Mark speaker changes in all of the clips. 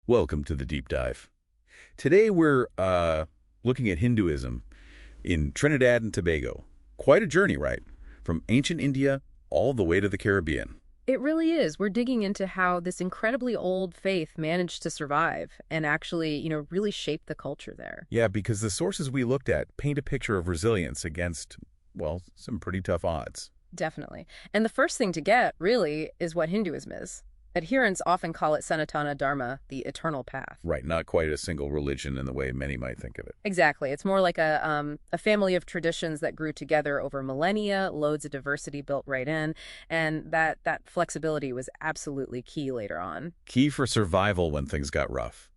Speaker 1: Welcome to the deep dive. Today we're looking at Hinduism in Trinidad and Tobago. Quite a journey, right? From ancient India all the way to the Caribbean.
Speaker 2: It really is. We're digging into how this incredibly old faith managed to survive and actually, really shape the culture there.
Speaker 1: Yeah, because the sources we looked at paint a picture of resilience against, well, some pretty tough odds.
Speaker 2: Definitely. And the first thing to get, really, is what Hinduism is. Adherents often call it Sanatana Dharma, the eternal path.
Speaker 1: Right, not quite a single religion in the way many might think of it.
Speaker 2: Exactly. It's more like a family of traditions that grew together over millennia, loads of diversity built right in, and that flexibility was absolutely key later on.
Speaker 1: Key for survival when things got rough.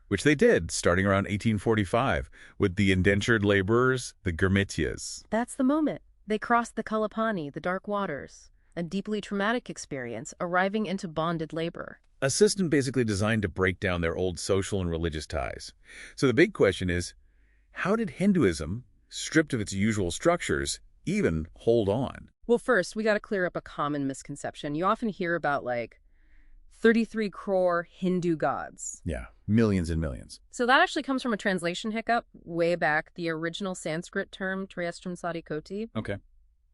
Speaker 1: Which they did, starting around 1845, with the indentured laborers, the Gurmityas.
Speaker 2: That's the moment. They crossed the Kalapani, the dark waters. A deeply traumatic experience, arriving into bonded labor.
Speaker 1: A system basically designed to break down their old social and religious ties. So the big question is, how did Hinduism, stripped of its usual structures, even hold on?
Speaker 2: Well, first, we got to clear up a common misconception. You often hear about, 33 crore Hindu gods.
Speaker 1: Yeah, millions and millions.
Speaker 2: So that actually comes from a translation hiccup way back, the original Sanskrit term, Trayastram Sadi Koti.
Speaker 1: Okay.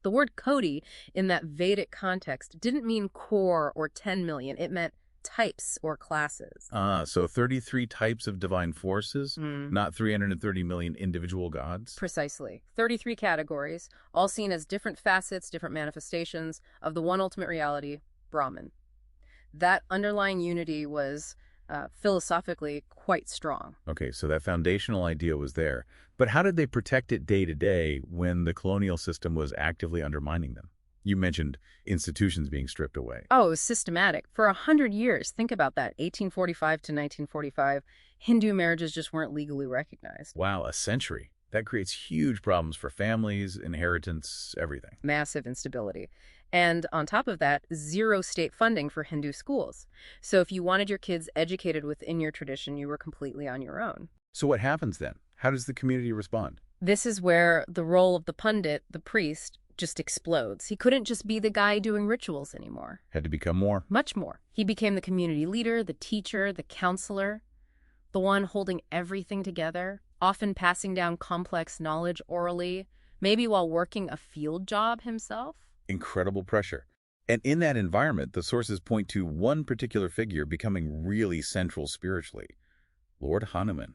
Speaker 2: The word Koti in that Vedic context didn't mean core or 10 million. It meant types or classes.
Speaker 1: So 33 types of divine forces, not 330 million individual gods?
Speaker 2: Precisely. 33 categories, all seen as different facets, different manifestations of the one ultimate reality, Brahman. That underlying unity was philosophically quite strong.
Speaker 1: Okay, so that foundational idea was there. But how did they protect it day to day when the colonial system was actively undermining them? You mentioned institutions being stripped away.
Speaker 2: Oh, it was systematic. For 100 years, think about that, 1845 to 1945, Hindu marriages just weren't legally recognized.
Speaker 1: Wow, a century. That creates huge problems for families, inheritance, everything.
Speaker 2: Massive instability. And on top of that, zero state funding for Hindu schools. So if you wanted your kids educated within your tradition, you were completely on your own.
Speaker 1: So what happens then? How does the community respond?
Speaker 2: This is where the role of the pundit, the priest, just explodes. He couldn't just be the guy doing rituals anymore.
Speaker 1: Had to become more.
Speaker 2: Much more. He became the community leader, the teacher, the counselor, the one holding everything together, often passing down complex knowledge orally, maybe while working a field job himself.
Speaker 1: Incredible pressure. And in that environment, the sources point to one particular figure becoming really central spiritually, Lord Hanuman.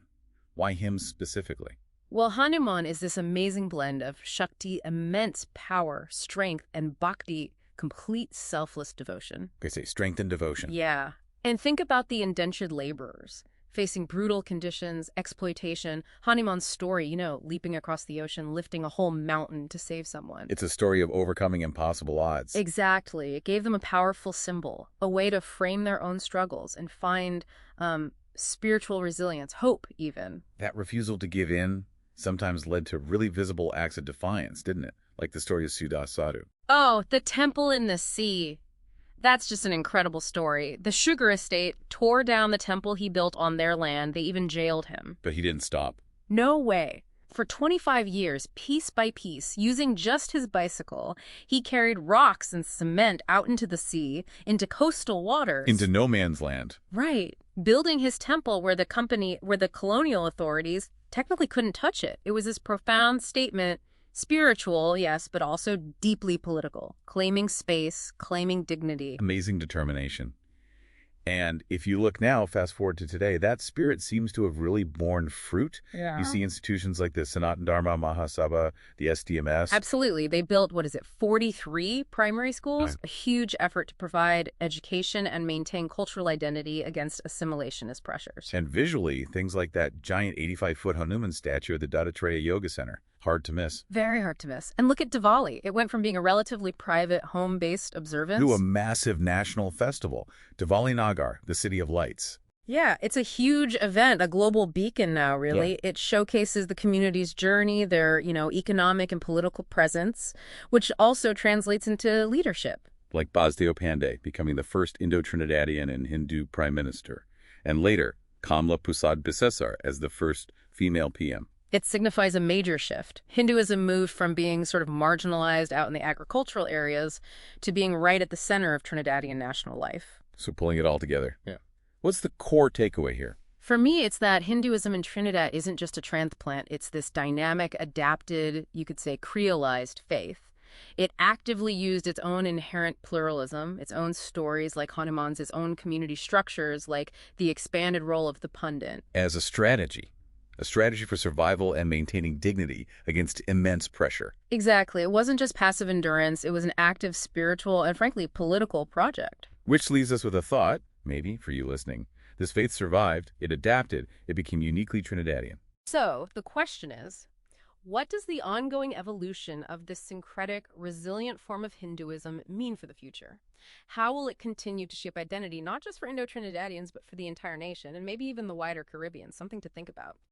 Speaker 1: Why him specifically?
Speaker 2: Well, Hanuman is this amazing blend of Shakti, immense power, strength, and Bhakti, complete selfless devotion.
Speaker 1: They say strength and devotion.
Speaker 2: Yeah. And think about the indentured laborers. Facing brutal conditions, exploitation, Hanuman's story, leaping across the ocean, lifting a whole mountain to save someone.
Speaker 1: It's a story of overcoming impossible odds.
Speaker 2: Exactly. It gave them a powerful symbol, a way to frame their own struggles and find spiritual resilience, hope even.
Speaker 1: That refusal to give in sometimes led to really visible acts of defiance, didn't it? Like the story of Sudas Sadhu.
Speaker 2: Oh, the temple in the sea. That's just an incredible story. The sugar estate tore down the temple he built on their land. They even jailed him.
Speaker 1: But he didn't stop.
Speaker 2: No way. For 25 years, piece by piece, using just his bicycle, he carried rocks and cement out into the sea, into coastal waters.
Speaker 1: Into no man's land.
Speaker 2: Right. Building his temple where the colonial authorities technically couldn't touch it. It was this profound statement. Spiritual, yes, but also deeply political, claiming space, claiming dignity.
Speaker 1: Amazing determination. And if you look now, fast forward to today, that spirit seems to have really borne fruit.
Speaker 2: Yeah.
Speaker 1: You see institutions like the Sanatana Dharma Mahasabha, the SDMS.
Speaker 2: Absolutely. They built, 43 primary schools? A huge effort to provide education and maintain cultural identity against assimilationist pressures.
Speaker 1: And visually, things like that giant 85-foot Hanuman statue at the Dattatreya Yoga Center. Hard to miss.
Speaker 2: Very hard to miss. And look at Diwali. It went from being a relatively private, home-based observance
Speaker 1: to a massive national festival. Diwali Nagar, the City of Lights.
Speaker 2: Yeah, it's a huge event, a global beacon now, really. Yeah. It showcases the community's journey, their, economic and political presence, which also translates into leadership.
Speaker 1: Like Basdeo Pandey becoming the first Indo-Trinidadian and Hindu prime minister, and later Kamla Prasad Bisesar as the first female PM.
Speaker 2: It signifies a major shift. Hinduism moved from being sort of marginalized out in the agricultural areas to being right at the center of Trinidadian national life.
Speaker 1: So pulling it all together.
Speaker 2: Yeah.
Speaker 1: What's the core takeaway here?
Speaker 2: For me, it's that Hinduism in Trinidad isn't just a transplant. It's this dynamic, adapted, you could say creolized faith. It actively used its own inherent pluralism, its own stories like Hanuman's, its own community structures like the expanded role of the pundit.
Speaker 1: As a strategy for survival and maintaining dignity against immense pressure.
Speaker 2: Exactly. It wasn't just passive endurance. It was an active spiritual and, frankly, political project.
Speaker 1: Which leaves us with a thought, maybe for you listening. This faith survived, it adapted, it became uniquely Trinidadian.
Speaker 2: So the question is, what does the ongoing evolution of this syncretic, resilient form of Hinduism mean for the future? How will it continue to shape identity, not just for Indo-Trinidadians, but for the entire nation, and maybe even the wider Caribbean? Something to think about.